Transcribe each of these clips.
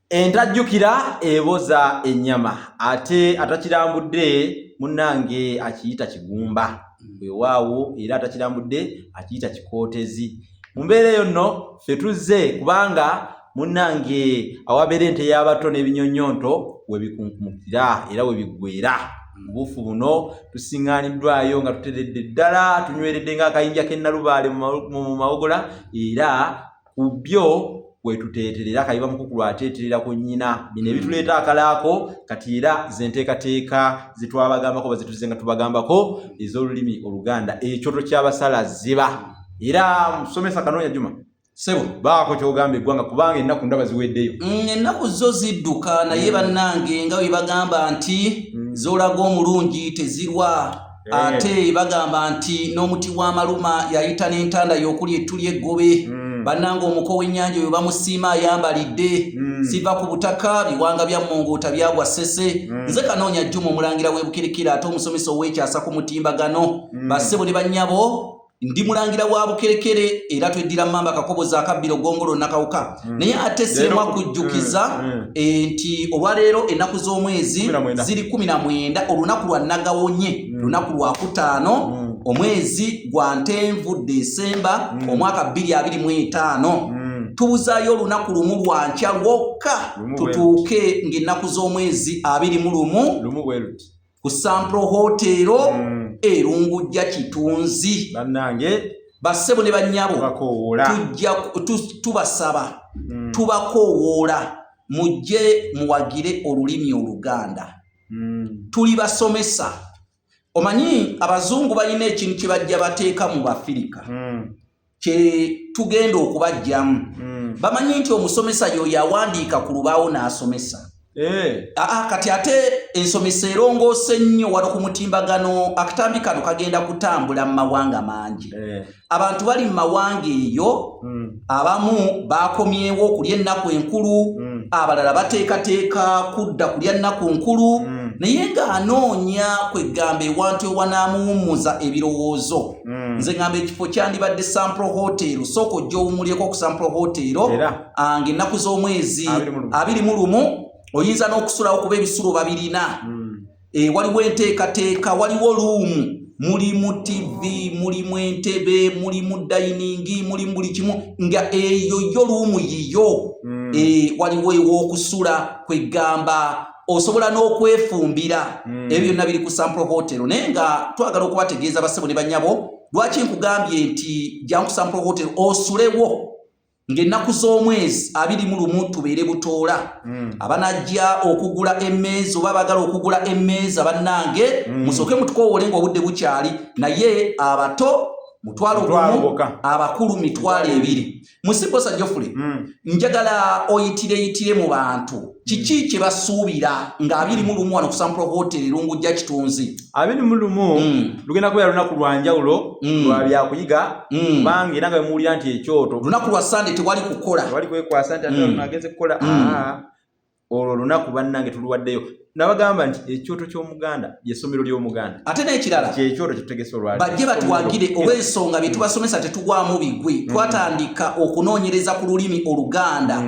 Entajjukira eboza ennyama ate atakirambudde munnange akiyita kigumba weewaawo era atakirambudde akiyita kikootezi. Mu mbeera eyo nno ffe tuzze kubanga munnange awabeera ente y'abato n'ebinyonyonto we bikunkumukira era we biggweera. Obuufu buno tusiŋŋaaniddwayo nga tuteredde ddala tunyweredde ng'akayinja k'ennalubaale mu mawogola era ku byo we tuteeterera kayiba mukukulu ateeterera ku nnyina. Bino ebituleeta akalaako kati era ze nteekateeka zitwabagambako bazituze nga tubagambako ez'olulimi Oluganda ekyoto ky'abasala ziba. Era musomesa Kanoonya Juma sebo baako kyogamba eggwanga kubanga ennaku ndaba ziweddeyo. Ennaku zo zidduka naye bannange nga bwe bagamba nti z'olaga omulungi tezirwa. Ate bagamba nti n'omuti w'amaluma yayita n'entanda y'okulya ettuli eggobe. Bannange omuko w'ennyanja oyo bamusiima ayambalidde. Siva ku butaka biwanga bya Mmongoota byagwa ssese. Nze Kanoonya Juma omulangira w'Ebukerekere ate omusomesa ow'ekyasa ku mutimbagano. Bassebo ne bannyabo ndi mulangira wa Bukerekere era tweddira Mamba Kakobozi akabbiro Gongolo Nakawuka. Naye ate sirimwa kujjukiza nti olwaleero ennaku z'omwezi ziri 19 olunaku lwa Nagawonye lunaku lwa kutaano omwezi gwa Ntenvu Desemba omwaka 2025. Tubuzaayo olunaku lumu lwa nkya lwokka tutuuke ng'ennaku z'omwezi 21 ku Sampro Hotel Erungujja Kitunzi. Bannange bassebo ne bannyabo tujja tubasaba tubakoowoola mujje muwagire olulimi Oluganda. Tuli basomesa. Omanyi abazungu balina ekintu kye bajja bateeka mu Bafirika kye tugenda okubajjamu. Bamanyi nti omusomesa y'oyo awandiika ku lubaawo n'asomesa. Kati ate ensomesa erongoose nnyo wano ku mutimbagano. Akatambi kano kagenda kutambula mu mawanga mangi. Abantu bali mu mawanga eyo abamu bakomyewo okulya ennaku enkulu, abalala bateekateeka kudda kulya ennaku nkulu, naye ng'anoonya kwegamba ewantu ewanaamuwummuza ebirowoozo. Nze ngamba ekifo kyandibadde Sampro Hotel. Sooka ojja owumulyeko ku Sampro Hotel ng'ennaku z'omwezi 21 oyinza n'okusulawo kuba ebisulo babirina. Waliwo enteekateeka, waliwo luumu, mulimu TV, mulimu entebe, mulimu dayiningi, mulimu buli kimu nga eyo yo luumu yiyo. Waliwo ew'okusula kwegamba osobola n'okwefumbira. Ebyo byonna biri ku Sampro Hotel. Naye nga twagala okubategeeza bassebo ne bannyabo lwaki nkugambye nti jangu ku Sampro Hotel osulewo ng'ennaku z'omwezi 21 tubeere Butoola. Abanajja okugula emmeeza oba bagala okugula emmeeza bannange musooke mutukoowole ng'obudde bukyali, naye abato mutwalo gumu, abakulu mitwalo 2. Musiposa Jofule njagala oyitire mu bantu kiki kye basuubira nga 21 wano ku Sampro Hotel Erungujja Kitunzi. 21 lugenda kubeera lunaku lwa njawulo lwa byakuyiga kubanga era nga muwulira nti ekyoto lunaku lwa Sande tewali kukola, tewali kwekwasa nti ate nagenze kukola. Olwo lunaku bannange tuluwaddeyo. Nabagamba nti ekyoto ky'Omuganda ly'essomero ly'Omuganda. Ate n'ekirala kyekyoto kitutegese olwali bajje batuwagire olw'ensonga bye tubasomesa tetugwamu bigwe. Twatandika okunoonyereza ku lulimi Oluganda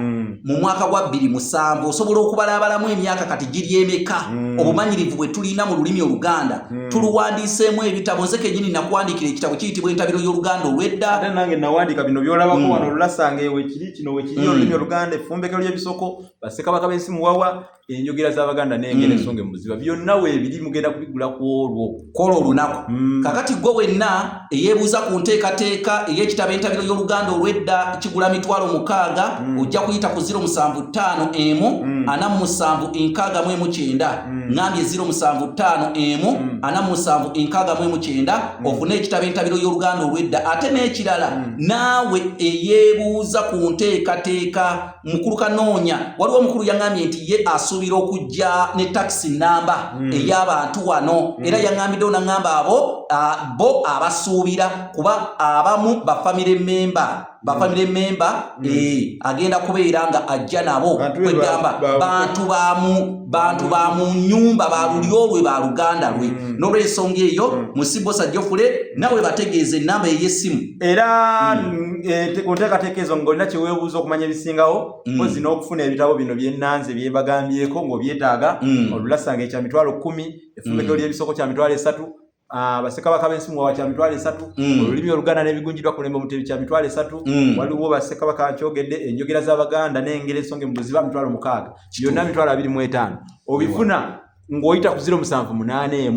mu mwaka gwa 2007. Osobola okubalaabalamu emyaka kati giri emeka. Obumanyirivu bwe tulina mu lulimi Oluganda tuluwandiiseemu ebitabo. Nze kennyini nakuwandiikira ekitabo kiyitibwa Entabiro y'Oluganda olw'edda. Ate nange nawandiika bino by'olabako wano Olulasanga ewe kiri kino we kiri olulimi Oluganda, effumbekero ly'ebisoko, Bassekabaka b'ensi Muwawa, enjogera z'Abaganda n'engero ensonga emuziba byonna weebiri mugenda kubigula ku olwo kola olunaku. Kakati gwe wenna eyeebuuza ku nteekateeka ey'ekitabo Entabiro y'Oluganda olw'edda kigula mitwalo 6000 ojja kuyita ku 0754769 ngambye 0754769 ofune ekitabo Entabiro y'Oluganda olw'edda. Ate n'ekirala naawe eyeebuuza ku nteekateeka mukulu Kanoonya waliwo omukulu yaŋŋambye nti ye asuubira okujja ne taxi namba ey'abantu wano era yaŋŋambiddewo naŋŋamba abo bo abasuubira kuba abamu ba family member ba family member agenda kubeera nga ajja nabo kwegamba bantu ba mu nyumba ba lulyo ba Luganda lwe n'olw'ensonga eyo Musibosa Geoffrey nawe bategeeze namba y'essimu era kunteekateekezo ng'olina kye weebuuza okumanya ebisingawo mpozi n'okufuna ebitabo bino byennanze byebagambyeko ng'obyetaaga olulasanga ekya mitwalo 10 effumbiro ly'ebisoko kya mitwalo 3 Bassekabaka b'ensi wa kya mitwalo 3 olulimi Oluganda n'ebigunjirwa ku lembo Mutebi kya mitwalo 3 waliwo Bassekabaka nkyogedde enjogera z'Abaganda n'engero ensonga mu buziba mitwalo 6 byonna mitwalo 25 obifuna ng'oyita ku 078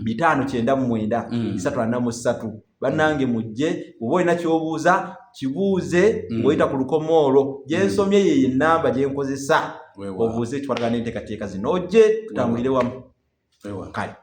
599 343 bannange mujje oba olina ky'obuuza kibuuze ng'oyita ku lukomoolo gye nsomye ye nnamba gye nkozesa obuuze ekikwatagana n'enteekateeka zino ojje tutambulire wamu kale